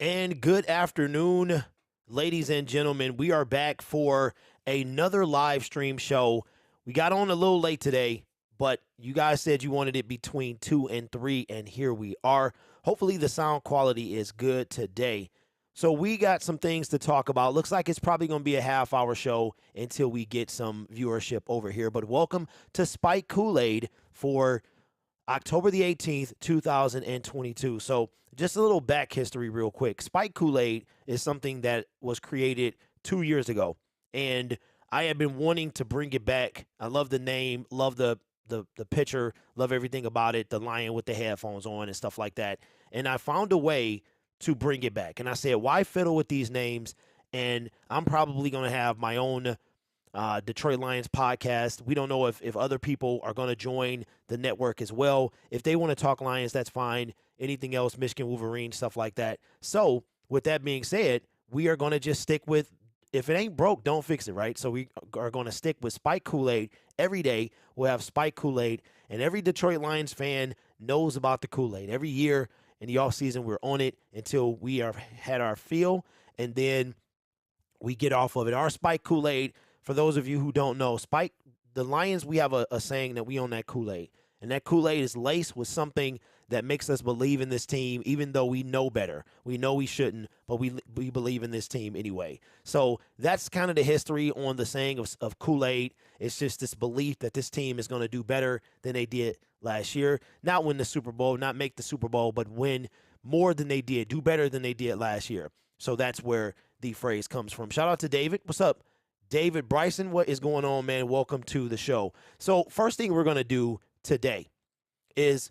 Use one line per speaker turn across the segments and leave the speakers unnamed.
And good afternoon, ladies and gentlemen. We are back for another live stream show. We got on a little late today, but you guys said you wanted it between 2 and 3, and here we are. Hopefully, the sound quality is good today. So, we got some things to talk about. Looks like it's probably going to be a half-hour show until we get some viewership over here. But welcome to Spike Kool-Aid for October the 18th, 2022. So, just a little back history, real quick. Spike Kool-Aid is something that was created 2 years ago, and I have been wanting to bring it back. I love the name, love the picture, love everything about it, the lion with the headphones on and stuff like that. And I found a way to bring it back. And I said, why fiddle with these names? And I'm probably going to have my own Detroit Lions podcast. We don't know if other people are going to join the network as well. If they want to talk Lions, that's fine. Anything else, Michigan Wolverines, stuff like that. So with that being said, we are going to just stick with, if it ain't broke, don't fix it, right? So we are going to stick with Spike Kool-Aid every day. We'll have Spike Kool-Aid, and every Detroit Lions fan knows about the Kool-Aid. Every year in the offseason, we're on it until we are had our fill, and then we get off of it. Our Spike Kool-Aid, for those of you who don't know, Spike, the Lions, we have a saying that we own that Kool-Aid. And that Kool-Aid is laced with something that makes us believe in this team, even though we know better. We know we shouldn't, but we believe in this team anyway. So that's kind of the history on the saying of Kool-Aid. It's just this belief that this team is going to do better than they did last year. Not win the Super Bowl, not make the Super Bowl, but win more than they did, do better than they did last year. So that's where the phrase comes from. Shout out to David. What's up, David Bryson? What is going on, man? Welcome to the show. So first thing we're going to do today is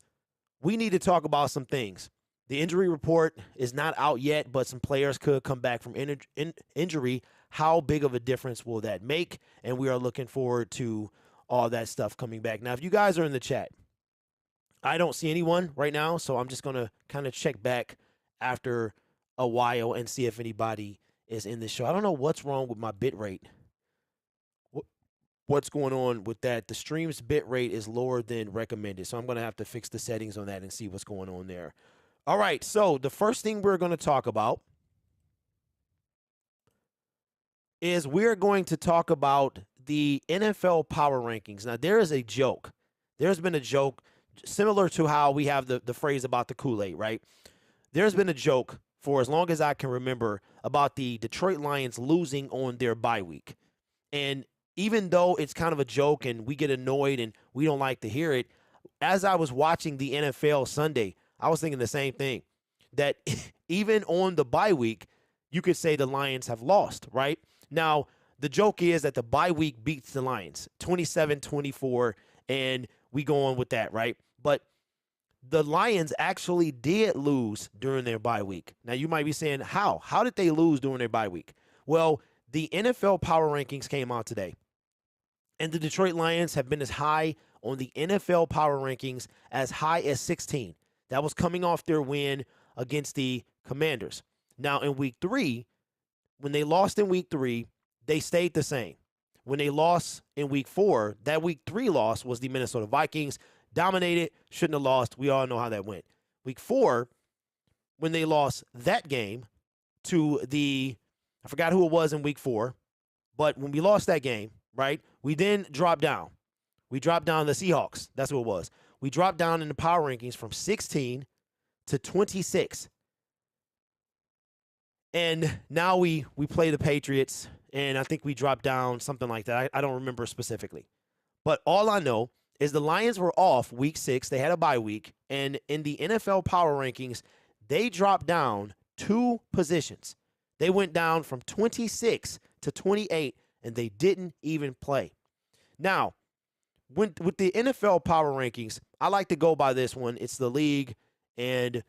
we need to talk about some things. The injury report is not out yet, but some players could come back from injury. How big of a difference will that make? And we are looking forward to all that stuff coming back. Now, if you guys are in the chat, I don't see anyone right now, so I'm just going to kind of check back after a while and see if anybody is in the show. I don't know what's wrong with my bit rate. What's going on with that? The stream's bit rate is lower than recommended, so I'm going to have to fix the settings on that and see what's going on there. All right, so the first thing we're going to talk about is we're going to talk about the NFL power rankings. Now, there is a joke. There's been a joke similar to how we have the phrase about the Kool-Aid, right? There's been a joke for as long as I can remember about the Detroit Lions losing on their bye week. And even though it's kind of a joke and we get annoyed and we don't like to hear it, as I was watching the NFL Sunday, I was thinking the same thing, that even on the bye week, you could say the Lions have lost, right? Now, the joke is that the bye week beats the Lions 27-24, and we go on with that, right? But the Lions actually did lose during their bye week. Now, you might be saying, how? How did they lose during their bye week? Well, the NFL power rankings came out today, and the Detroit Lions have been as high on the NFL power rankings as high as 16. That was coming off their win against the Commanders. Now, in week 3, when they lost in week 3, they stayed the same. When they lost in week 4, that week 3 loss was the Minnesota Vikings. Dominated, shouldn't have lost. We all know how that went. Week 4, when they lost that game to I forgot who it was in week 4, but when we lost that game, right, we then dropped down. We dropped down the Seahawks. That's who it was. We dropped down in the power rankings from 16 to 26. And now we play the Patriots, and I think we dropped down something like that. I don't remember specifically. But all I know is the Lions were off week 6. They had a bye week. And in the NFL power rankings, they dropped down 2 positions. They went down from 26 to 28, and they didn't even play. Now, with the NFL power rankings, I like to go by this one. It's the league, and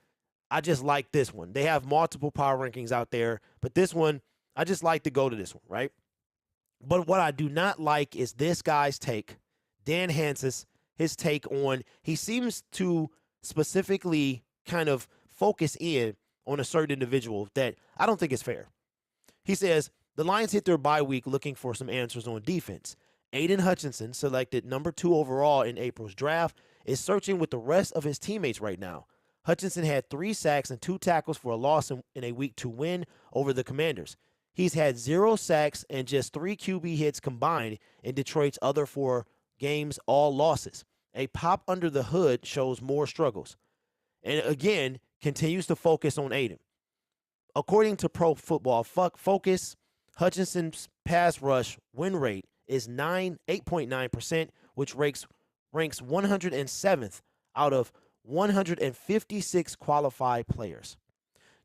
I just like this one. They have multiple power rankings out there, but this one, I just like to go to this one, right? But what I do not like is this guy's take, Dan Hansis, his take on, he seems to specifically kind of focus in on a certain individual that I don't think is fair. He says, the Lions hit their bye week looking for some answers on defense. Aiden Hutchinson, selected number 2 overall in April's draft, is searching with the rest of his teammates right now. Hutchinson had 3 sacks and 2 tackles for a loss in a Week 2 win over the Commanders. He's had 0 sacks and just 3 QB hits combined in Detroit's other 4 games, all losses. A pop under the hood shows more struggles. And again, continues to focus on Aiden. According to Pro Football Focus, Hutchinson's pass rush win rate is 8.9%, which ranks 107th out of 156 qualified players.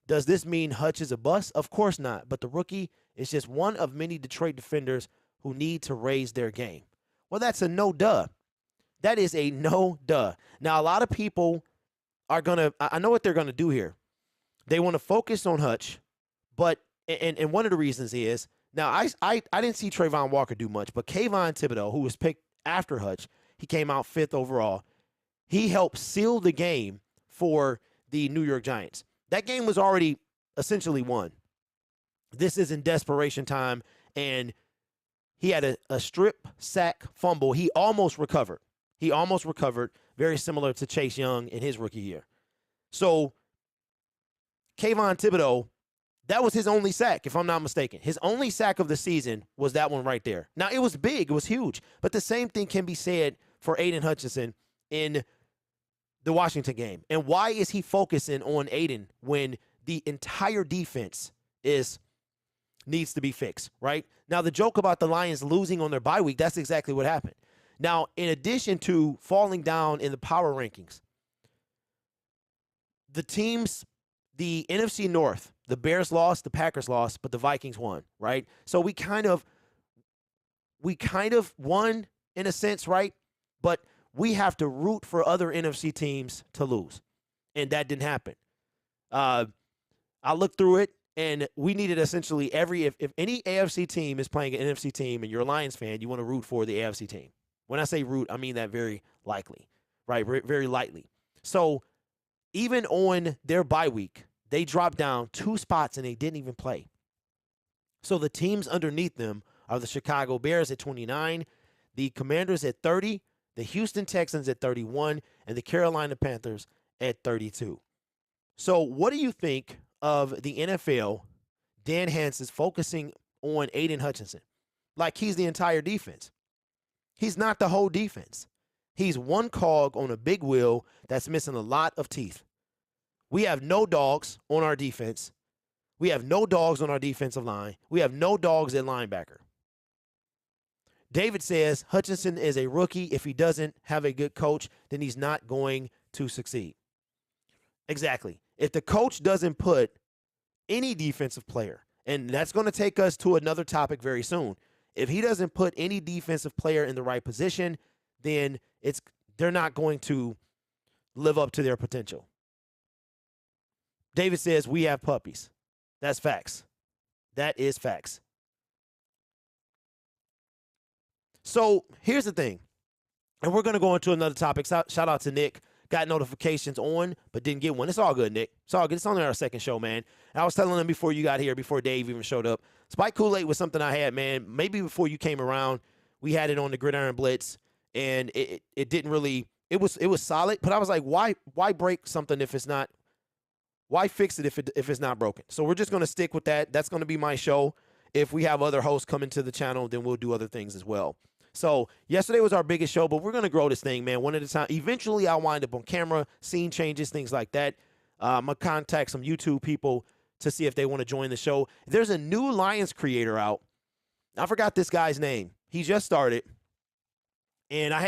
Does this mean Hutch is a bust? Of course not, but the rookie is just one of many Detroit defenders who need to raise their game. Well, that's a no-duh. That is a no-duh. Now, a lot of people are going to – I know what they're going to do here. They want to focus on Hutch, but and one of the reasons is now I didn't see Trayvon Walker do much, but Kayvon Thibodeau, who was picked after Hutch, he came out 5th overall. He helped seal the game for the New York Giants. That game was already essentially won. This is in desperation time, and he had a strip sack fumble. He almost recovered. Very similar to Chase Young in his rookie year. So Kayvon Thibodeau, that was his only sack, if I'm not mistaken. His only sack of the season was that one right there. Now, it was big. It was huge. But the same thing can be said for Aiden Hutchinson in the Washington game. And why is he focusing on Aiden when the entire defense needs to be fixed, right? Now, the joke about the Lions losing on their bye week, that's exactly what happened. Now, in addition to falling down in the power rankings, the teams, the NFC North, the Bears lost, the Packers lost, but the Vikings won, right? So we kind of won in a sense, right? But we have to root for other NFC teams to lose, and that didn't happen. I looked through it, and we needed essentially if any AFC team is playing an NFC team and you're a Lions fan, you want to root for the AFC team. When I say root, I mean that very likely, right? Very lightly. So even on their bye week, they dropped down 2 spots and they didn't even play. So the teams underneath them are the Chicago Bears at 29, the Commanders at 30, the Houston Texans at 31, and the Carolina Panthers at 32. So what do you think of the NFL, Dan Hans's focusing on Aiden Hutchinson? Like he's the entire defense. He's not the whole defense. He's one cog on a big wheel that's missing a lot of teeth. We have no dogs on our defense. We have no dogs on our defensive line. We have no dogs at linebacker. David says Hutchinson is a rookie. If he doesn't have a good coach, then he's not going to succeed. Exactly. If the coach doesn't put any defensive player, and that's going to take us to another topic very soon. If he doesn't put any defensive player in the right position, then they're not going to live up to their potential. David says we have puppies. That's facts. That is facts. So here's the thing, and we're going to go into another topic. Shout out to Nick. Got notifications on, but didn't get one. It's all good, Nick. It's all good. It's on our second show, man. And I was telling them before you got here, before Dave even showed up, Spike Kool-Aid was something I had, man. Maybe before you came around, we had it on the Gridiron Blitz, and it didn't really – it was solid. But I was like, why break something if it's not – why fix it if it's not broken? So we're just going to stick with that. That's going to be my show. If we have other hosts coming to the channel, then we'll do other things as well. So yesterday was our biggest show, but we're going to grow this thing, man, one at a time. Eventually, I'll wind up on camera, scene changes, things like that. I'm going to contact some YouTube people to see if they want to join the show. There's a new Lions creator out. I forgot this guy's name. He just started, and I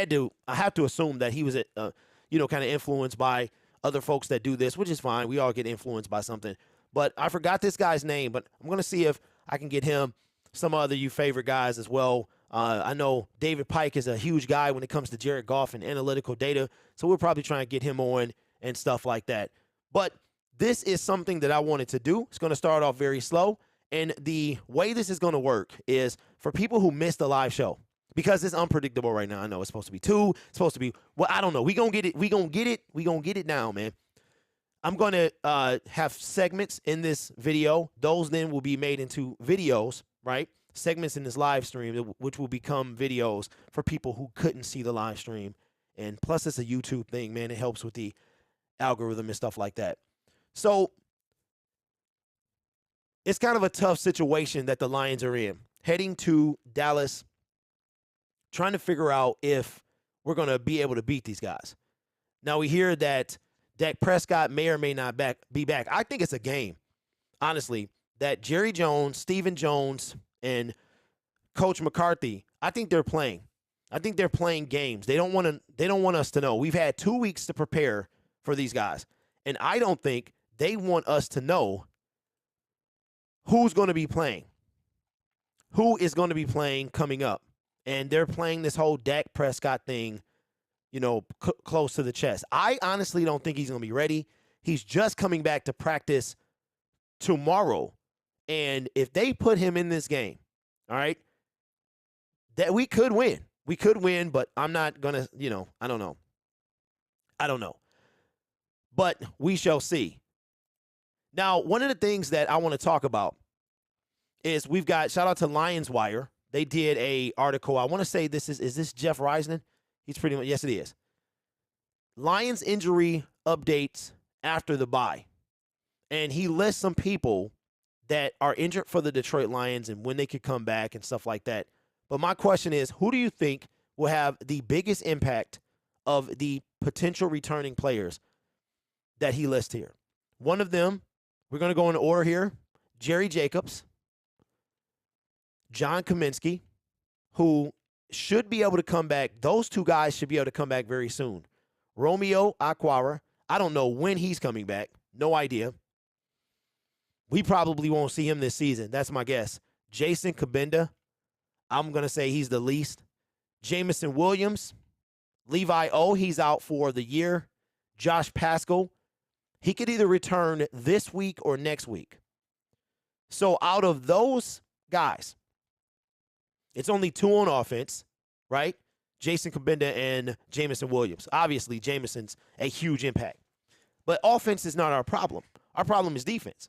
have to assume that he was, kind of influenced by other folks that do this, which is fine. We all get influenced by something. But I forgot this guy's name, but I'm going to see if I can get him, some other you favorite guys as well. I know David Pike is a huge guy when it comes to Jared Goff and analytical data, so we'll probably try and get him on and stuff like that. But this is something that I wanted to do. It's going to start off very slow, and the way this is going to work is for people who missed the live show, because it's unpredictable right now. I know it's supposed to be 2. It's supposed to be, well, I don't know. We're going to get it. We're going to get it now, man. I'm going to have segments in this video. Those then will be made into videos, right? Segments in this live stream, which will become videos for people who couldn't see the live stream. And plus, it's a YouTube thing, man. It helps with the algorithm and stuff like that. So it's kind of a tough situation that the Lions are in, heading to Dallas, trying to figure out if we're going to be able to beat these guys. Now we hear that Dak Prescott may or may not be back. I think it's a game, honestly, that Jerry Jones, Stephen Jones, and Coach McCarthy, I think they're playing. I think they're playing games. They don't want us to know. We've had 2 weeks to prepare for these guys. And I don't think they want us to know who's going to be playing. Who is going to be playing coming up. And they're playing this whole Dak Prescott thing, close to the chest. I honestly don't think he's going to be ready. He's just coming back to practice tomorrow. And if they put him in this game, all right, that we could win. We could win, but I'm not going to, I don't know. I don't know. But we shall see. Now, one of the things that I want to talk about is we've got, shout out to Lions Wire. They did a article. I want to say is this Jeff Reisman? He's pretty much, yes, it is. Lions injury updates after the bye. And he lists some people that are injured for the Detroit Lions and when they could come back and stuff like that. But my question is, who do you think will have the biggest impact of the potential returning players that he lists here? One of them, we're going to go in order here, Jerry Jacobs, John Kaminsky, who should be able to come back. Those two guys should be able to come back very soon. Romeo Okwara, I don't know when he's coming back. No idea. We probably won't see him this season. That's my guess. Jason Kabinda, I'm going to say he's the least. Jamison Williams, Levi O, he's out for the year. Josh Pascal, he could either return this week or next week. So out of those guys, it's only two on offense, right? Jason Kabinda and Jamison Williams. Obviously, Jamison's a huge impact. But offense is not our problem. Our problem is defense.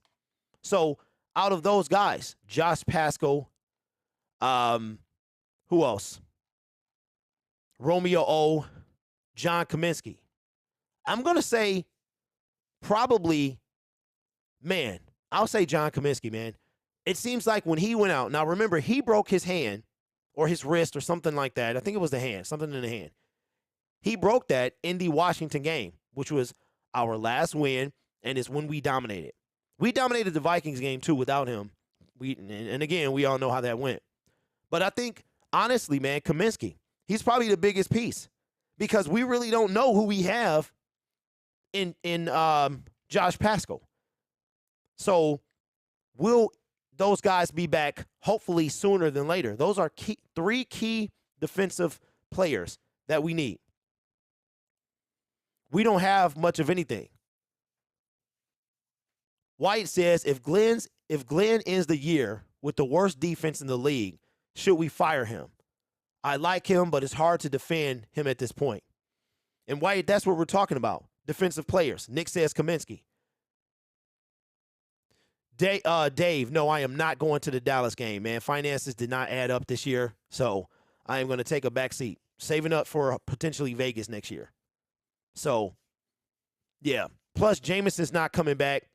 So out of those guys, Josh Pascal, who else? Romeo O, John Kaminsky. I'm going to say probably, I'll say John Kaminsky, man. It seems like when he went out, now remember, he broke his hand or his wrist or something like that. I think it was the hand, something in the hand. He broke that in the Washington game, which was our last win, and it's when we dominated. We dominated the Vikings game, too, without him. And again, we all know how that went. But I think, honestly, man, Kaminsky, he's probably the biggest piece because we really don't know who we have in Josh Pascal. So will those guys be back hopefully sooner than later? Those are three key defensive players that we need. We don't have much of anything. White says, if Glenn ends the year with the worst defense in the league, should we fire him? I like him, but it's hard to defend him at this point. And White, that's what we're talking about. Defensive players. Nick says Kaminsky. Dave, no, I am not going to the Dallas game, man. Finances did not add up this year, so I am going to take a back seat. Saving up for potentially Vegas next year. So, yeah. Plus, Jameson's not coming back.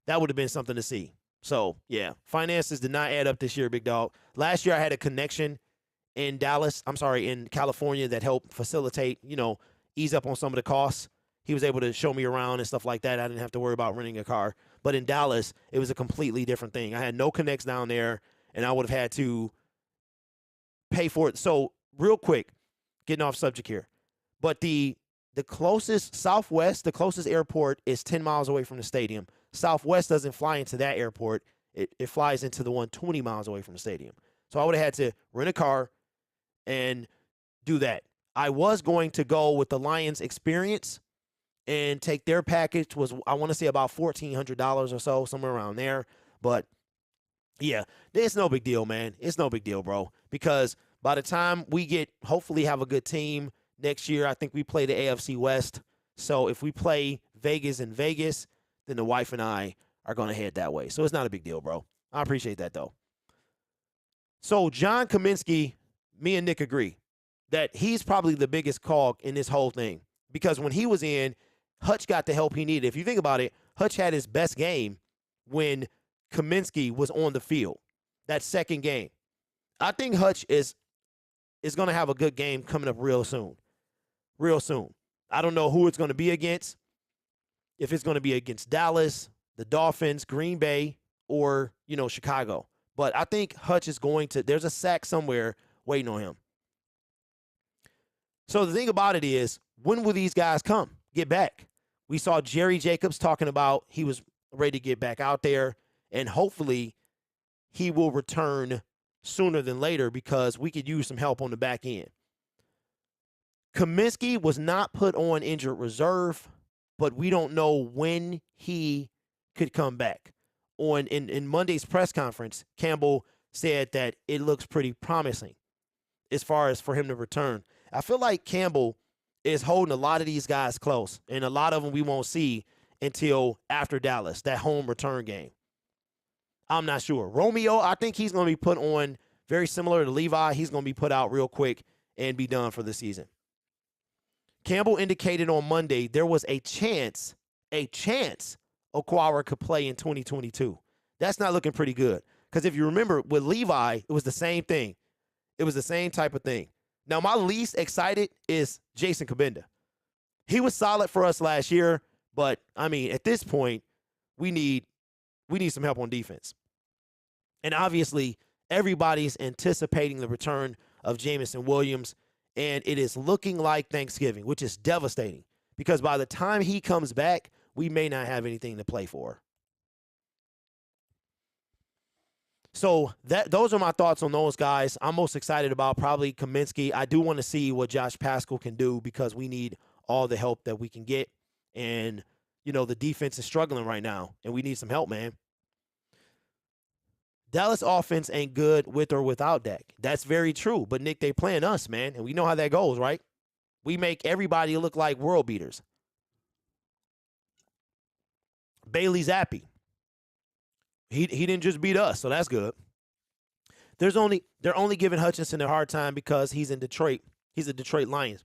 That would have been something to see. So, yeah, finances did not add up this year, big dog. Last year I had a connection in California that helped facilitate, ease up on some of the costs. He was able to show me around and stuff like that. I didn't have to worry about renting a car. But in Dallas, it was a completely different thing. I had no connects down there, and I would have had to pay for it. So, real quick, getting off subject here. But the closest Southwest, the closest airport is 10 miles away from the stadium. Southwest doesn't fly into that airport. It flies into the one 20 miles away from the stadium. So I would have had to rent a car and do that. I was going to go with the Lions experience and take their package was, I want to say about $1,400 or so, somewhere around there. But yeah, it's no big deal, man. It's no big deal, bro. Because by the time we hopefully have a good team next year, I think we play the AFC West. So if we play Vegas in Vegas, then the wife and I are going to head that way. So it's not a big deal, bro. I appreciate that, though. So John Kaminsky, me and Nick agree that he's probably the biggest cog in this whole thing. Because when he was in, Hutch got the help he needed. If you think about it, Hutch had his best game when Kaminsky was on the field. That second game. I think Hutch is going to have a good game coming up real soon. Real soon. I don't know who it's going to be against. If it's going to be against Dallas, the Dolphins, Green Bay, or, Chicago. But I think Hutch is going to, there's a sack somewhere waiting on him. So the thing about it is, when will these guys get back? We saw Jerry Jacobs talking about he was ready to get back out there, and hopefully he will return sooner than later because we could use some help on the back end. Kaminsky was not put on injured reserve, but we don't know when he could come back. In Monday's press conference, Campbell said that it looks pretty promising as far as for him to return. I feel like Campbell is holding a lot of these guys close, and a lot of them we won't see until after Dallas, that home return game. I'm not sure. Romeo, I think he's going to be put on very similar to Levi. He's going to be put out real quick and be done for the season. Campbell indicated on Monday there was a chance Okwara could play in 2022. That's not looking pretty good. Because if you remember, with Levi, it was the same thing. It was the same type of thing. Now, my least excited is Jason Kabinda. He was solid for us last year, but, at this point, we need some help on defense. And obviously, everybody's anticipating the return of Jamison Williams, and it is looking like Thanksgiving, which is devastating because by the time he comes back, we may not have anything to play for. So those are my thoughts on those guys. I'm most excited about probably Kaminsky. I do want to see what Josh Paschal can do because we need all the help that we can get. And, the defense is struggling right now, and we need some help, man. Dallas offense ain't good with or without Dak. That's very true. But, Nick, they playing us, man, and we know how that goes, right? We make everybody look like world beaters. Bailey Zappi. He didn't just beat us, so that's good. They're only giving Hutchinson a hard time because he's in Detroit. He's a Detroit Lions.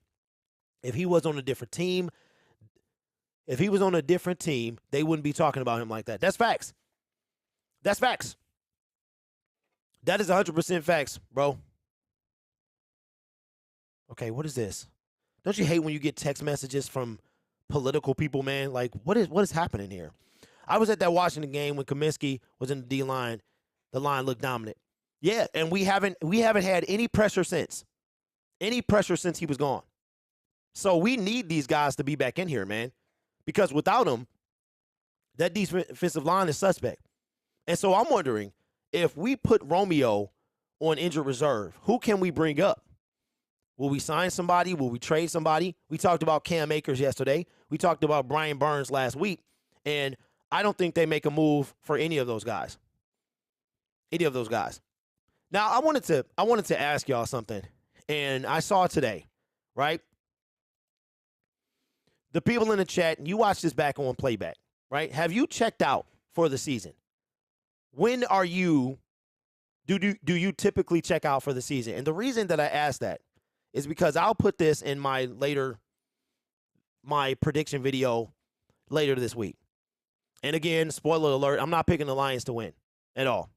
If he was on a different team, they wouldn't be talking about him like that. That's facts. That's facts. That is 100% facts, bro. Okay, what is this? Don't you hate when you get text messages from political people, man? Like, what is happening here? I was at that Washington game when Kaminsky was in the D-line. The line looked dominant. Yeah, and we haven't had any pressure since. Any pressure since he was gone. So we need these guys to be back in here, man. Because without them, that defensive line is suspect. And so I'm wondering, if we put Romeo on injured reserve, who can we bring up? Will we sign somebody? Will we trade somebody? We talked about Cam Akers yesterday. We talked about Brian Burns last week. And I don't think they make a move for any of those guys. Now, I wanted to ask y'all something, and I saw it today, right? The people in the chat, and you watch this back on playback, right? Have you checked out for the season? When are you do you typically check out for the season? And the reason that I ask that is because I'll put this in my prediction video later this week. And again, spoiler alert, I'm not picking the Lions to win at all.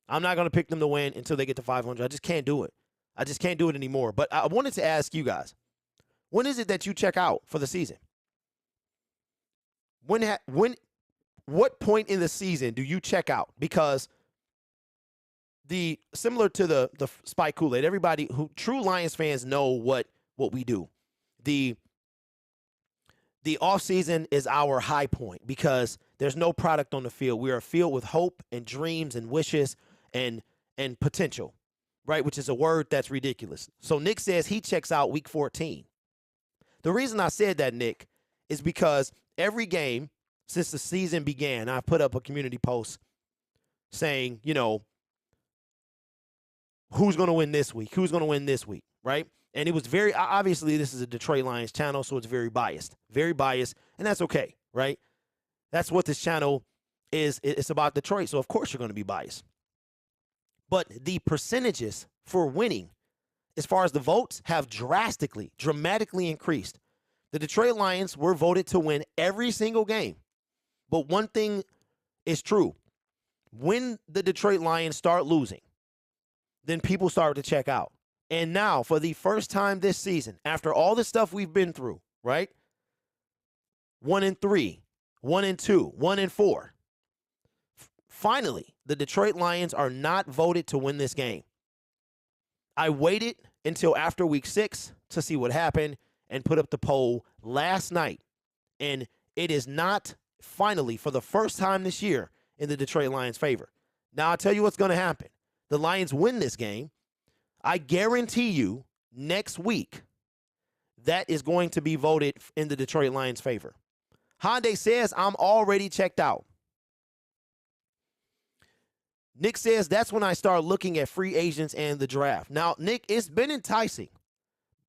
I'm not going to pick them to win until they get to 500. I just can't do it. I just can't do it anymore. But I wanted to ask you guys, when is it that you check out for the season? What point in the season do you check out? Because similar to the Spike Kool-Aid, everybody who true Lions fans know what we do. The offseason is our high point because there's no product on the field. We are filled with hope and dreams and wishes and potential, right? Which is a word that's ridiculous. So Nick says he checks out week 14. The reason I said that, Nick, is because every game since the season began, I put up a community post saying, who's going to win this week? Who's going to win this week, right? And it was very, obviously, this is a Detroit Lions channel, so it's very biased, and that's okay, right? That's what this channel is. It's about Detroit, so of course you're going to be biased. But the percentages for winning, as far as the votes, have dramatically increased. The Detroit Lions were voted to win every single game. But one thing is true. When the Detroit Lions start losing, then people start to check out. And now, for the first time this season, after all the stuff we've been through, right? 1-3, 1-2, 1-4. Finally, the Detroit Lions are not voted to win this game. I waited until after week 6 to see what happened and put up the poll last night. And it is not, finally, for the first time this year, in the Detroit Lions' favor. Now, I'll tell you what's going to happen. The Lions win this game. I guarantee you next week that is going to be voted in the Detroit Lions' favor. Hyundai says, I'm already checked out. Nick says, that's when I start looking at free agents and the draft. Now, Nick, it's been enticing.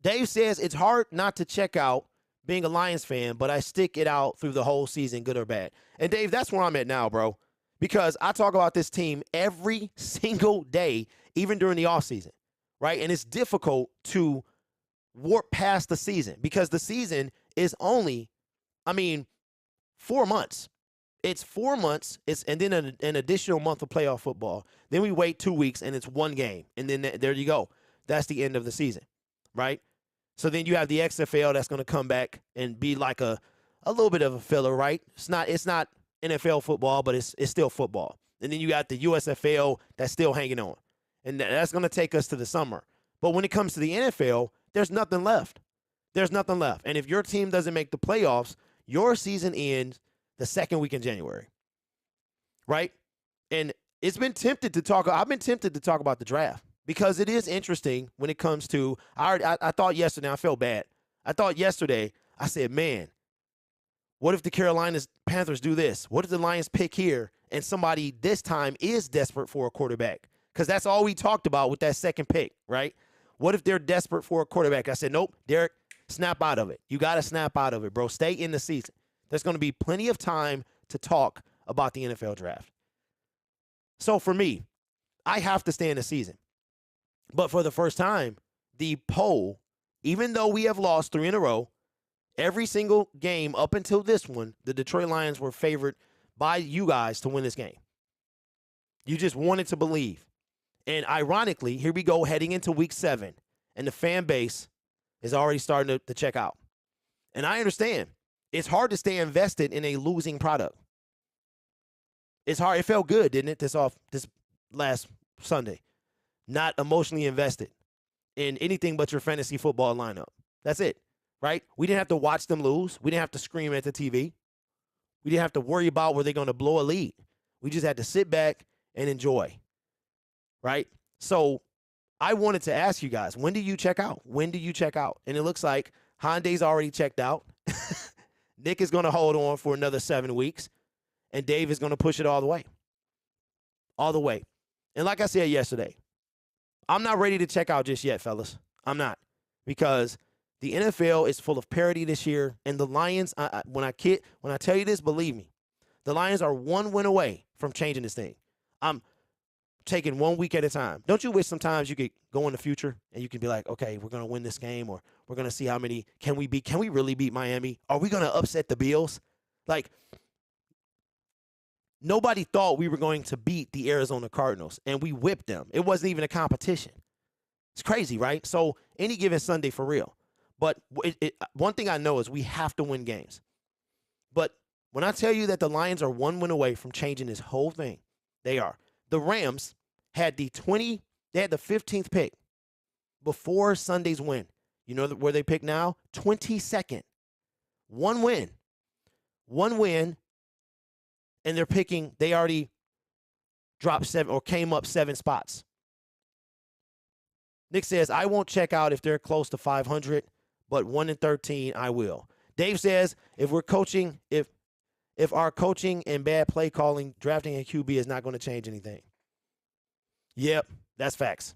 Dave says, it's hard not to check out being a Lions fan, but I stick it out through the whole season, good or bad. And Dave, that's where I'm at now, bro, because I talk about this team every single day, even during the offseason, right? And it's difficult to warp past the season because the season is only, 4 months. It's 4 months, and then an additional month of playoff football. Then we wait 2 weeks, and it's one game. And then there you go. That's the end of the season, right? So then you have the XFL that's going to come back and be like a little bit of a filler, right? It's not NFL football, but it's still football. And then you got the USFL that's still hanging on. And that's going to take us to the summer. But when it comes to the NFL, there's nothing left. There's nothing left. And if your team doesn't make the playoffs, your season ends the second week in January, right? And I've been tempted to talk about the draft because it is interesting when it comes to, I thought yesterday, I felt bad. I thought yesterday, I said, man, what if the Carolina Panthers do this? What if the Lions pick here and somebody this time is desperate for a quarterback? Because that's all we talked about with that second pick, right? What if they're desperate for a quarterback? I said, nope, Derek, snap out of it. You got to snap out of it, bro. Stay in the season. There's going to be plenty of time to talk about the NFL draft. So for me, I have to stay in the season. But for the first time, the poll, even though we have lost 3 in a row, every single game up until this one, the Detroit Lions were favored by you guys to win this game. You just wanted to believe. And ironically, here we go heading into week 7, and the fan base is already starting to check out. And I understand. It's hard to stay invested in a losing product. It's hard. It felt good, didn't it, this last Sunday? Not emotionally invested in anything but your fantasy football lineup. That's it, right? We didn't have to watch them lose. We didn't have to scream at the TV. We didn't have to worry about were they going to blow a lead. We just had to sit back and enjoy, right? So I wanted to ask you guys, when do you check out? When do you check out? And it looks like Hyundai's already checked out. Nick is going to hold on for another 7 weeks, and Dave is going to push it all the way. All the way. And like I said yesterday, I'm not ready to check out just yet, fellas. I'm not. Because the NFL is full of parity this year, and the Lions, when I tell you this, believe me, the Lions are 1 win away from changing this thing. I'm taking 1 week at a time. Don't you wish sometimes you could go in the future and you could be like, okay, we're going to win this game, or we're going to see how many can we really beat Miami? Are we going to upset the Bills? Like, nobody thought we were going to beat the Arizona Cardinals, and we whipped them. It wasn't even a competition. It's crazy, right? So any given Sunday for real. But one thing I know is we have to win games. But when I tell you that the Lions are 1 win away from changing this whole thing, they are. The Rams had the 15th pick before Sunday's win. You know where they pick now? 22nd. 1 win. 1 win. And they're picking, they already dropped 7 or came up 7 spots. Nick says, I won't check out if they're close to 500, but 1-13, I will. Dave says, if our coaching and bad play calling, drafting a QB is not going to change anything. Yep, that's facts.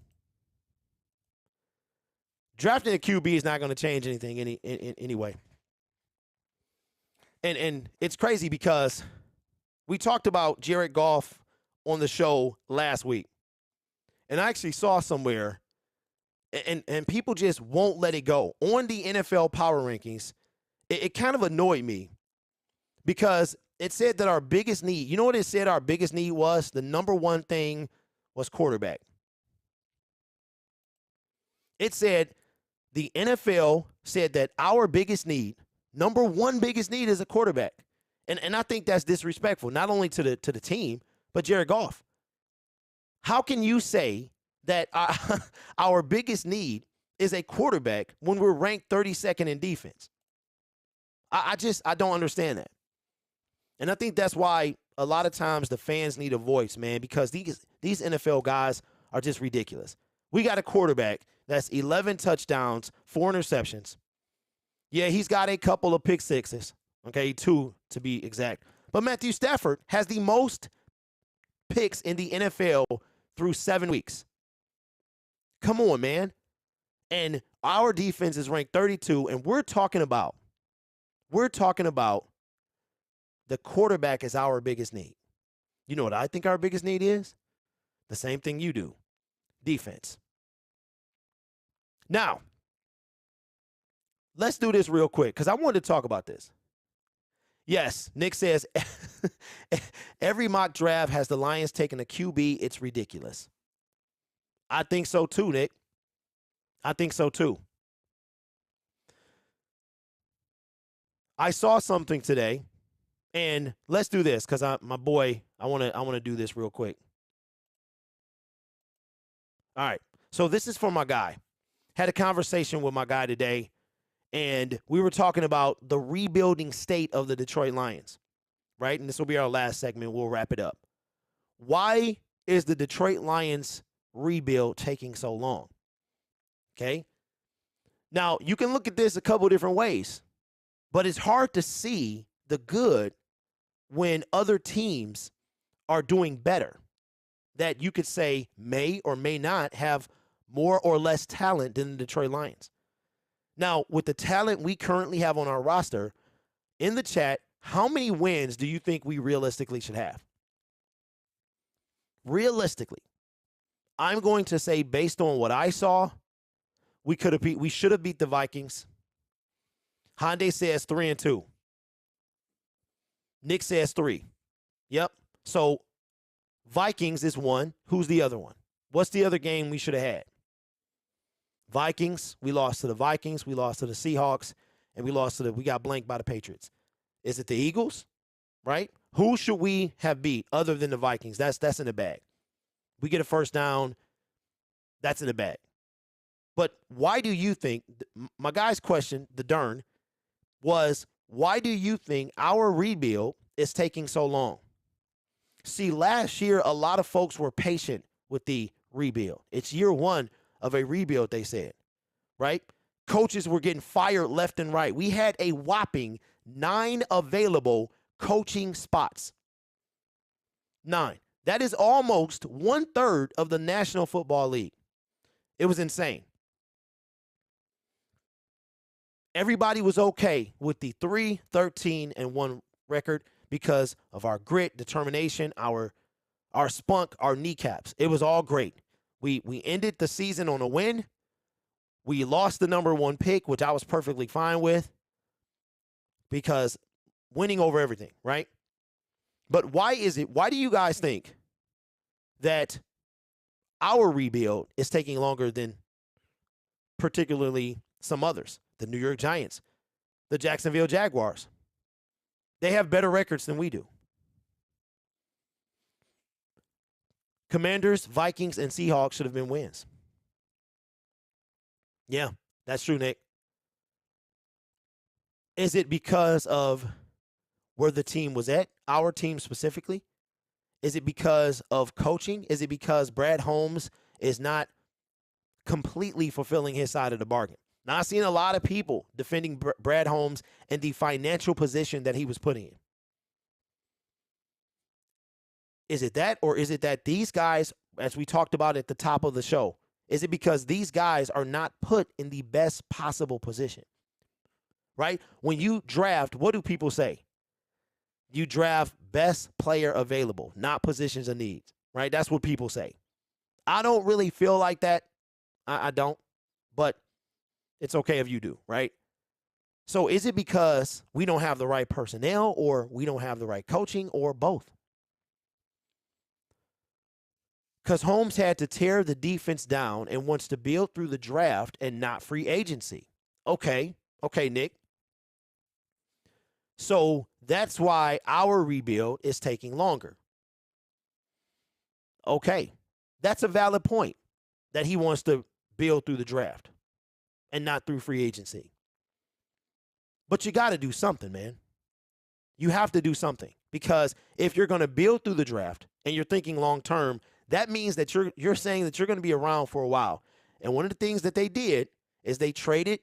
Drafting a QB is not going to change anything anyway. And it's crazy because we talked about Jared Goff on the show last week. And I actually saw somewhere, and people just won't let it go. On the NFL power rankings, it kind of annoyed me because it said that our biggest need, you know what it said our biggest need was? The number one thing was quarterback. It said the NFL said that our biggest need, number one biggest need, is a quarterback. And I think that's disrespectful, not only to the team, but Jared Goff. How can you say that our biggest need is a quarterback when we're ranked 32nd in defense? I don't understand that. And I think that's why a lot of times the fans need a voice, man, because these NFL guys are just ridiculous. We got a quarterback that's 11 touchdowns, 4 interceptions. Yeah, he's got a couple of pick sixes, okay, 2 to be exact. But Matthew Stafford has the most picks in the NFL through 7 weeks. Come on, man. And our defense is ranked 32, and we're talking about the quarterback is our biggest need. You know what I think our biggest need is? The same thing you do. Defense. Now, let's do this real quick because I wanted to talk about this. Yes, Nick says every mock draft has the Lions taking a QB. It's ridiculous. I think so too, Nick. I think so too. I saw something today, and let's do this because I want to do this real quick. All right, so this is for my guy. Had a conversation with my guy today, and we were talking about the rebuilding state of the Detroit Lions, right? And this will be our last segment. We'll wrap it up. Why is the Detroit Lions rebuild taking so long? Okay. Now, you can look at this a couple different ways, but it's hard to see the good when other teams are doing better that you could say may or may not have more or less talent than the Detroit Lions. Now, with the talent we currently have on our roster, in the chat, how many wins do you think we realistically should have? Realistically, I'm going to say based on what I saw, we should have beat the Vikings. Hyundai says 3-2. Nick says 3. Yep. So Vikings is 1. Who's the other one? What's the other game we should have had? Vikings. We lost to the Vikings. We lost to the Seahawks. And we got blanked by the Patriots. Is it the Eagles? Right? Who should we have beat other than the Vikings? That's in the bag. We get a first down. That's in the bag. But why do you think, my guy's question, the Dern, was why do you think our rebuild is taking so long? See, last year, a lot of folks were patient with the rebuild. It's year one of a rebuild, they said, right? Coaches were getting fired left and right. We had a whopping 9 available coaching spots. 9. That is almost 1/3 of the National Football League. It was insane. Everybody was okay with the 3-13-1 record because of our grit, determination, our spunk, our kneecaps. It was all great. We ended the season on a win. We lost the number 1 pick, which I was perfectly fine with because winning over everything, right? But why do you guys think that our rebuild is taking longer than particularly some others? The New York Giants, the Jacksonville Jaguars. They have better records than we do. Commanders, Vikings, and Seahawks should have been wins. Yeah, that's true, Nick. Is it because of where the team was at, our team specifically? Is it because of coaching? Is it because Brad Holmes is not completely fulfilling his side of the bargain? Now, I've seen a lot of people defending Brad Holmes and the financial position that he was putting in. Is it that, or is it that these guys, as we talked about at the top of the show, is it because these guys are not put in the best possible position? Right? When you draft, what do people say? You draft best player available, not positions of need. Right? That's what people say. I don't really feel like that. I don't. But it's okay if you do, right? So is it because we don't have the right personnel, or we don't have the right coaching, or both? Because Holmes had to tear the defense down and wants to build through the draft and not free agency. Okay, Nick. So that's why our rebuild is taking longer. Okay, that's a valid point, that he wants to build through the draft and not through free agency. But you got to do something, man. You have to do something, because if you're going to build through the draft and you're thinking long term, that means that you're saying that you're going to be around for a while. And one of the things that they did is they traded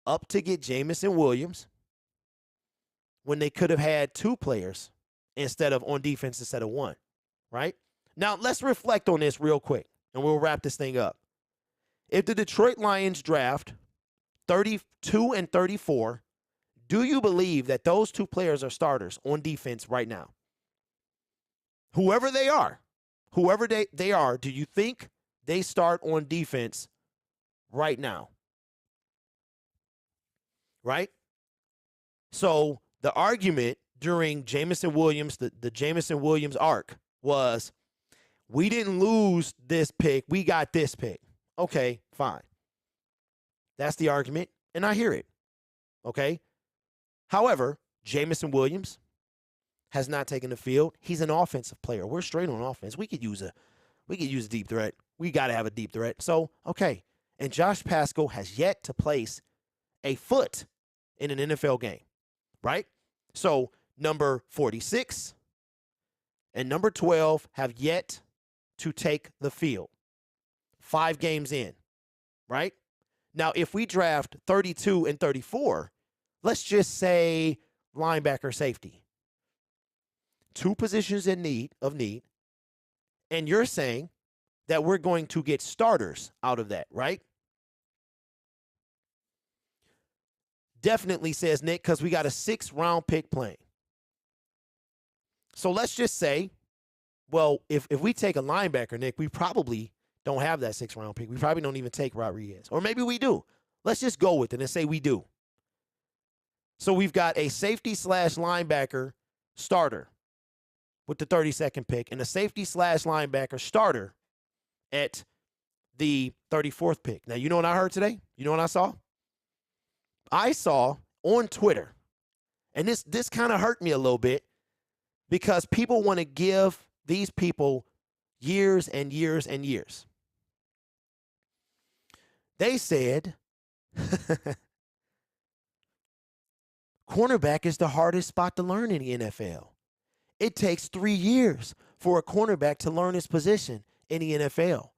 up to get Jamison Williams when they could have had two players on defense instead of one, right? Now, let's reflect on this real quick, and we'll wrap this thing up. If the Detroit Lions draft 32 and 34, do you believe that those two players are starters on defense right now? Whoever they are, do you think they start on defense right now? Right? So the argument during Jamison Williams, the Jamison Williams arc, was, we didn't lose this pick, we got this pick. Okay, fine. That's the argument, and I hear it. Okay? However, Jamison Williams has not taken the field. He's an offensive player. We're straight on offense. We could use a deep threat. We got to have a deep threat. So, okay. And Josh Pascal has yet to place a foot in an NFL game, right? So, number 46 and number 12 have yet to take the field. 5 games in, right? Now, if we draft 32 and 34, let's just say linebacker, safety. 2 positions of need, and you're saying that we're going to get starters out of that, right? Definitely, says Nick, because we got a 6th-round pick playing. So let's just say, well, if we take a linebacker, Nick, we probably don't have that 6th-round pick. We probably don't even take Rodriguez. Or maybe we do. Let's just go with it and say we do. So we've got a safety/linebacker starter with the 32nd pick, and a safety/linebacker starter at the 34th pick. Now, you know what I heard today? You know what I saw? I saw on Twitter, and this kind of hurt me a little bit, because people want to give these people years and years and years. They said cornerback is the hardest spot to learn in the NFL. It takes 3 years for a cornerback to learn his position in the NFL.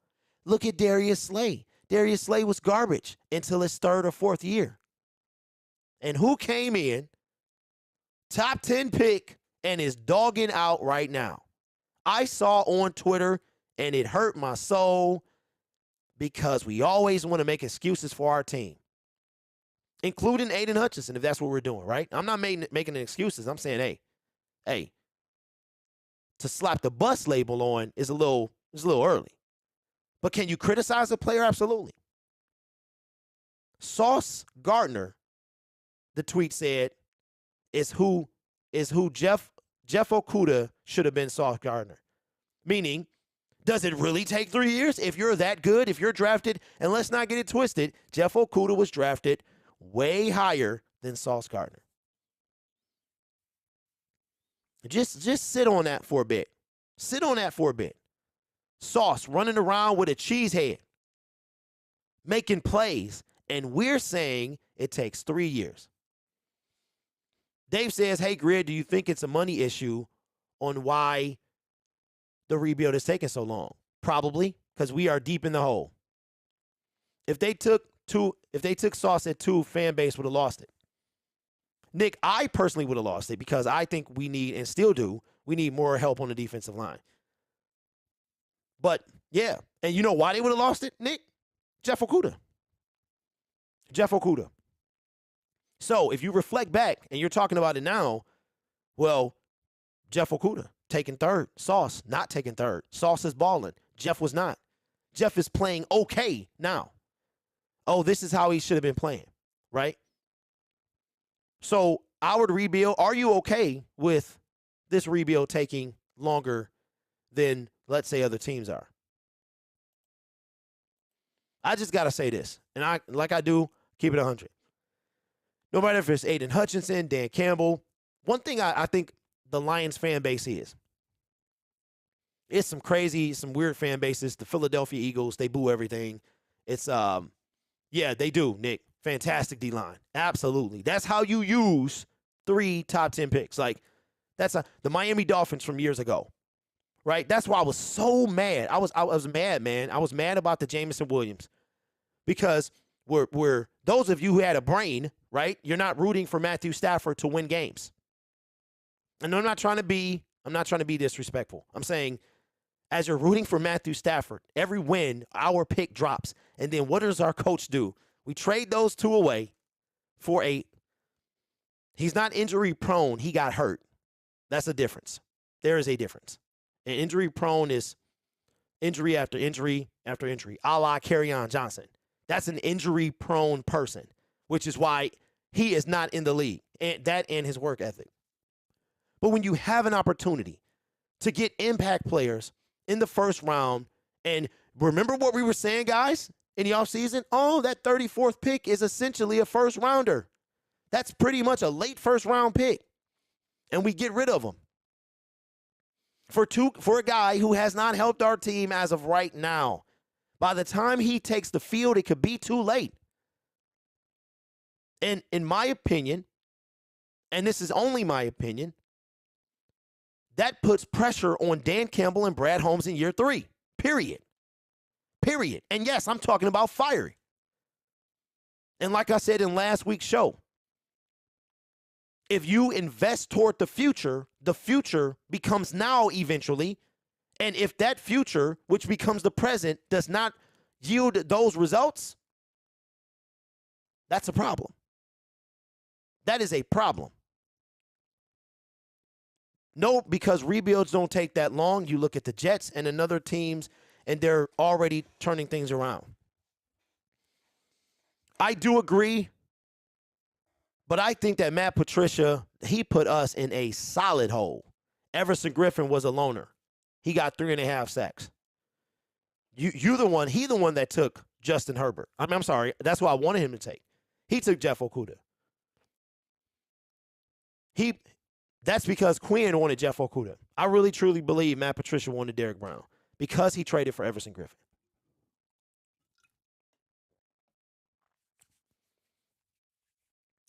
Look at Darius Slay. Darius Slay was garbage until his 3rd or 4th year. And who came in, top 10 pick, and is dogging out right now? I saw on Twitter, and it hurt my soul, because we always want to make excuses for our team, including Aiden Hutchinson, if that's what we're doing, right? I'm not making excuses. I'm saying, hey, to slap the bus label on is a little early. But can you criticize a player? Absolutely. Sauce Gardner, the tweet said, is who Jeff Okudah should have been Sauce Gardner. Meaning, does it really take 3 years if you're that good, if you're drafted? And let's not get it twisted, Jeff Okudah was drafted way higher than Sauce Gardner. Just sit on that for a bit. Sit on that for a bit. Sauce running around with a cheese head, making plays, and we're saying it takes 3 years. Dave says, hey, Grid, do you think it's a money issue on why the rebuild is taking so long? Probably, because we are deep in the hole. If they took Sauce at 2, fan base would have lost it. Nick, I personally would have lost it, because I think we need, and still do, we need more help on the defensive line. But, yeah. And you know why they would have lost it, Nick? Jeff Okudah. So, if you reflect back, and you're talking about it now, well, Jeff Okudah taking 3rd. Sauce not taking 3rd. Sauce is balling. Jeff was not. Jeff is playing okay now. Oh, this is how he should have been playing, right? So our rebuild, are you okay with this rebuild taking longer than, let's say, other teams are? I just got to say this, and like I do, keep it 100. No matter if it's Aiden Hutchinson, Dan Campbell, one thing I think the Lions fan base is, it's some crazy, some weird fan bases. The Philadelphia Eagles, they boo everything. It's, yeah, they do, Nick. Fantastic D-line. Absolutely. That's how you use 3 top 10 picks. Like, that's the Miami Dolphins from years ago, right? That's why I was so mad. I was mad, man. I was mad about the Jameson Williams because we're those of you who had a brain, right? You're not rooting for Matthew Stafford to win games. And I'm not trying to be disrespectful. I'm saying, as you're rooting for Matthew Stafford, every win, our pick drops. And then what does our coach do? We trade those 2 away for 8. He's not injury prone. He got hurt. That's a difference. There is a difference. And injury prone is injury after injury after injury, a la Kerryon Johnson. That's an injury prone person, which is why he is not in the league. And that and his work ethic. But when you have an opportunity to get impact players in the first round, and remember what we were saying, guys, in the offseason? Oh, that 34th pick is essentially a first rounder. That's pretty much a late first round pick. And we get rid of him for a guy who has not helped our team as of right now. By the time he takes the field, it could be too late. And in my opinion, and this is only my opinion, that puts pressure on Dan Campbell and Brad Holmes in year 3, period. Period. And yes, I'm talking about fiery. And like I said in last week's show, if you invest toward the future becomes now eventually. And if that future, which becomes the present, does not yield those results, that's a problem. That is a problem. No, because rebuilds don't take that long. You look at the Jets and other teams, and they're already turning things around. I do agree, but I think that Matt Patricia, he put us in a solid hole. Everson Griffin was a loner. He got 3.5 sacks. He the one that took Justin Herbert. I'm sorry. That's what I wanted him to take. He took Jeff Okudah. That's because Quinn wanted Jeff Okudah. I really, truly believe Matt Patricia wanted Derrick Brown because he traded for Everson Griffin.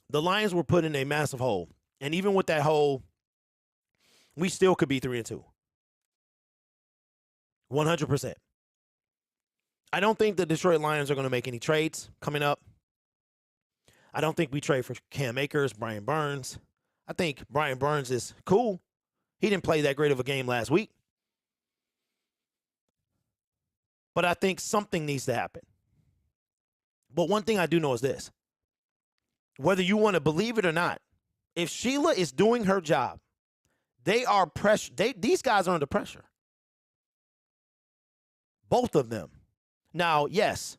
The Lions were put in a massive hole. And even with that hole, we still could be 3-2. 100%. I don't think the Detroit Lions are going to make any trades coming up. I don't think we trade for Cam Akers, Brian Burns. I think Brian Burns is cool. He didn't play that great of a game last week. But I think something needs to happen. But one thing I do know is this. Whether you want to believe it or not, if Sheila is doing her job, they are pressure. These guys are under pressure. Both of them. Now, yes,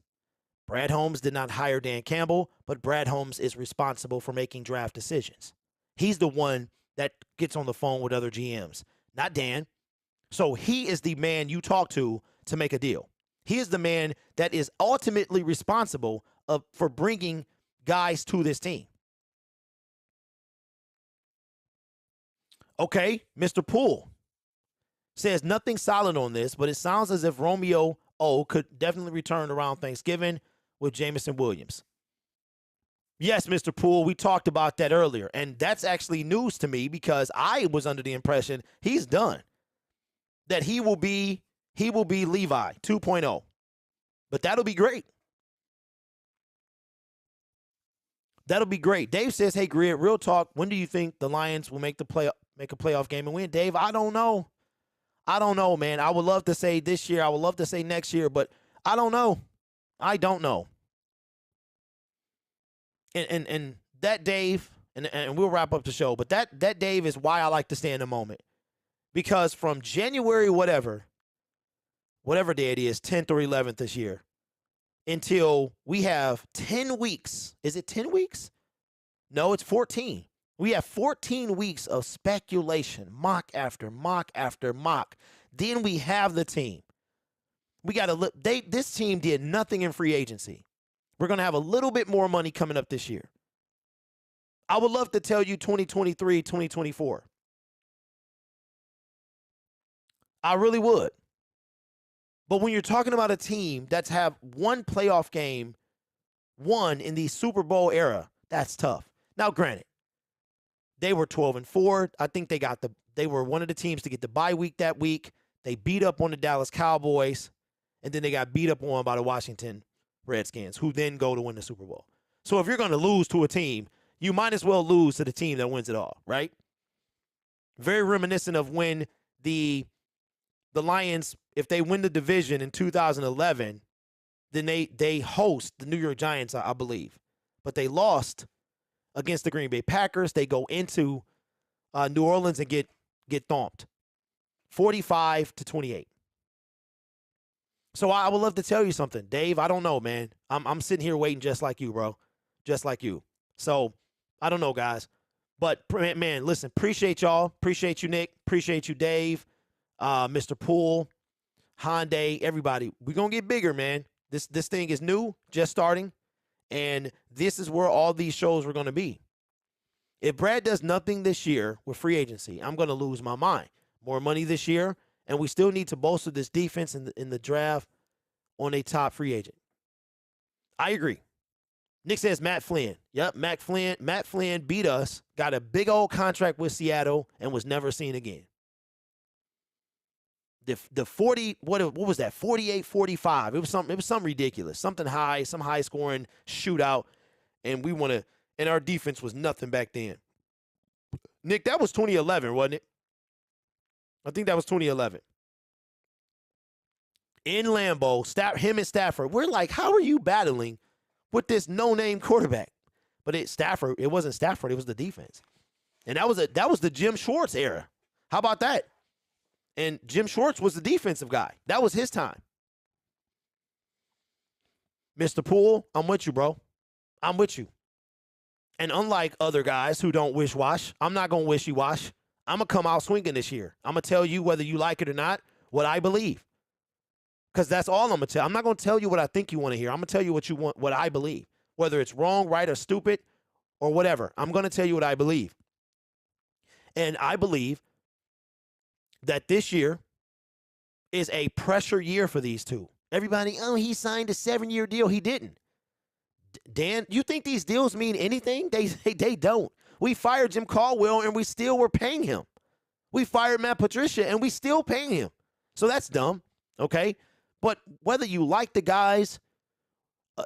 Brad Holmes did not hire Dan Campbell, but Brad Holmes is responsible for making draft decisions. He's the one that gets on the phone with other GMs, not Dan. So he is the man you talk to make a deal. He is the man that is ultimately responsible for bringing guys to this team. Okay, Mr. Poole says nothing solid on this, but it sounds as if Romeo O could definitely return around Thanksgiving with Jameson Williams. Yes, Mr. Poole, we talked about that earlier, and that's actually news to me because I was under the impression he's done, that he will be Levi 2.0. But that'll be great. That'll be great. Dave says, hey, Grid, real talk, when do you think the Lions will make a playoff game and win? Dave, I don't know. I don't know, man. I would love to say this year. I would love to say next year, but I don't know. I don't know. And that, Dave, and we'll wrap up the show, but that, Dave, is why I like to stay in the moment. Because from January whatever day it is, 10th or 11th this year, until we have 10 weeks. Is it 10 weeks? No, it's 14. We have 14 weeks of speculation, mock after mock after mock. Then we have the team. We got to look. This team did nothing in free agency. We're going to have a little bit more money coming up this year. I would love to tell you 2023, 2024. I really would. But when you're talking about a team that's have one playoff game won in the Super Bowl era, that's tough. Now, granted, they were 12-4. I think they were one of the teams to get the bye week that week. They beat up on the Dallas Cowboys, and then they got beat up on by the Washington Redskins, who then go to win the Super Bowl. So if you're going to lose to a team, you might as well lose to the team that wins it all, right? Very reminiscent of when the Lions, if they win the division in 2011, then they host the New York Giants, I believe. But they lost against the Green Bay Packers. They go into New Orleans and get thumped, 45-28. So I would love to tell you something, Dave. I don't know, man. I'm sitting here waiting just like you, bro, just like you. So I don't know, guys. But man, listen, appreciate y'all. Appreciate you, Nick. Appreciate you, Dave, Mr. Poole, Hyundai, everybody. We're gonna get bigger, man. This thing is new, just starting, and this is where all these shows are gonna be. If Brad does nothing this year with free agency, I'm gonna lose my mind. More money this year, and we still need to bolster this defense in the draft on a top free agent. I agree. Nick says Matt Flynn. Yep, Matt Flynn beat us, got a big old contract with Seattle, and was never seen again. The 40, what was that? 48-45. It was something ridiculous. Something high, some high scoring shootout. And and our defense was nothing back then. Nick, that was 2011, wasn't it? I think that was 2011. In Lambeau, him and Stafford. We're like, how are you battling with this no-name quarterback? But it wasn't Stafford, it was the defense. And that was the Jim Schwartz era. How about that? And Jim Schwartz was the defensive guy. That was his time. Mr. Poole, I'm with you, bro. I'm with you. And unlike other guys who don't wish-wash, I'm not going to wishy-wash. I'm going to come out swinging this year. I'm going to tell you, whether you like it or not, what I believe. Because that's all I'm going to tell. I'm not going to tell you what I think you want to hear. I'm going to tell you what I believe. Whether it's wrong, right, or stupid, or whatever. I'm going to tell you what I believe. And I believe that this year is a pressure year for these two. Everybody, he signed a 7-year deal. He didn't. Dan, you think these deals mean anything? They don't. We fired Jim Caldwell, and we still were paying him. We fired Matt Patricia, and we still paying him. So that's dumb, okay? But whether you like the guys,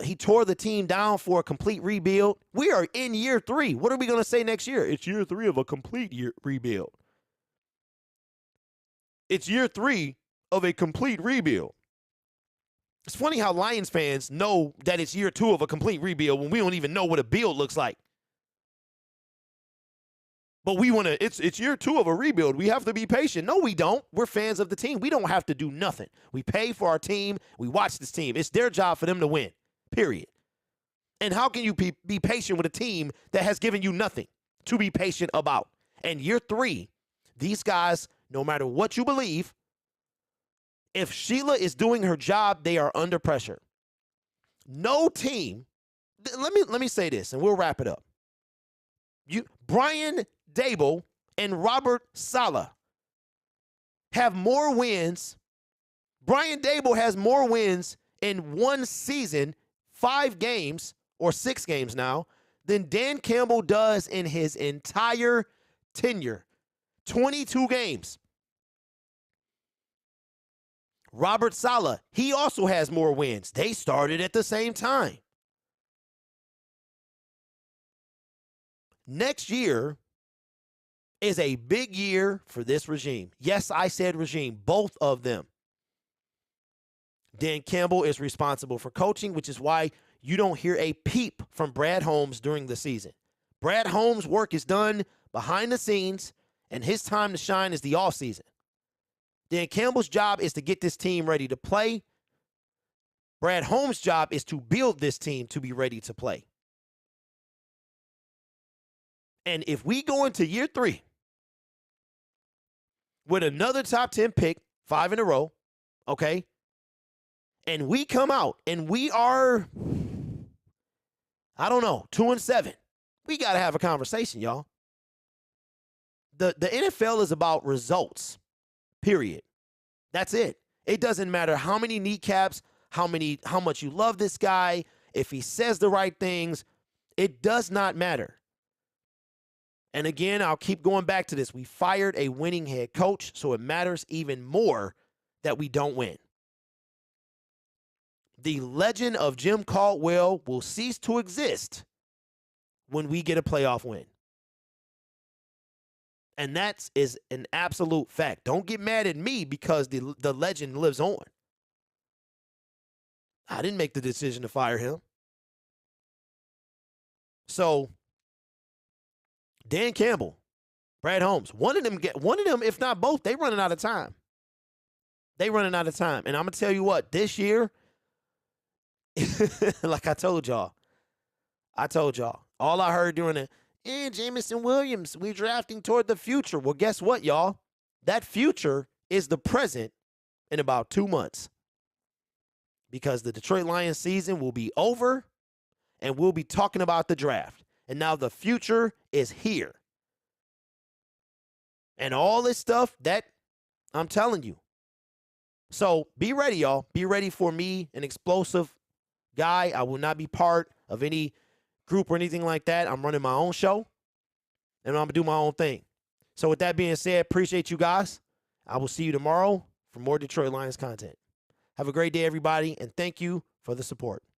he tore the team down for a complete rebuild. We are in year 3. What are we going to say next year? It's year 3 of a complete rebuild. It's year 3 of a complete rebuild. It's funny how Lions fans know that it's year 2 of a complete rebuild when we don't even know what a build looks like. But we want to, it's year 2 of a rebuild. We have to be patient. No, we don't. We're fans of the team. We don't have to do nothing. We pay for our team. We watch this team. It's their job for them to win, period. And how can you be patient with a team that has given you nothing to be patient about? And year 3, these guys, no matter what you believe, if Sheila is doing her job, they are under pressure. No team, let me say this, and we'll wrap it up. Brian Dable and Robert Saleh have more wins. Brian Dable has more wins in one season, 5 games, or 6 games now, than Dan Campbell does in his entire tenure. 22 games. Robert Saleh, he also has more wins. They started at the same time. Next year is a big year for this regime. Yes, I said regime, both of them. Dan Campbell is responsible for coaching, which is why you don't hear a peep from Brad Holmes during the season. Brad Holmes' work is done behind the scenes, and his time to shine is the offseason. Dan Campbell's job is to get this team ready to play. Brad Holmes' job is to build this team to be ready to play. And if we go into year 3 with another top 10 pick, 5 in a row, okay, and we come out and we are, I don't know, 2-7, we got to have a conversation, y'all. The NFL is about results, period. That's it. It doesn't matter how many kneecaps, how much you love this guy, if he says the right things. It does not matter. And again, I'll keep going back to this. We fired a winning head coach, so it matters even more that we don't win. The legend of Jim Caldwell will cease to exist when we get a playoff win. And that is an absolute fact. Don't get mad at me because the legend lives on. I didn't make the decision to fire him. So, Dan Campbell, Brad Holmes, one of them, if not both, they running out of time. And I'm going to tell you what, this year, like I told y'all, all I heard during the, Jamison Williams, we drafting toward the future. Well, guess what, y'all? That future is the present in about 2 months. Because the Detroit Lions season will be over and we'll be talking about the draft. And now the future is here. And all this stuff that I'm telling you. So be ready, y'all. Be ready for me, an explosive guy. I will not be part of any group or anything like that. I'm running my own show, and I'm going to do my own thing. So with that being said, appreciate you guys. I will see you tomorrow for more Detroit Lions content. Have a great day, everybody, and thank you for the support.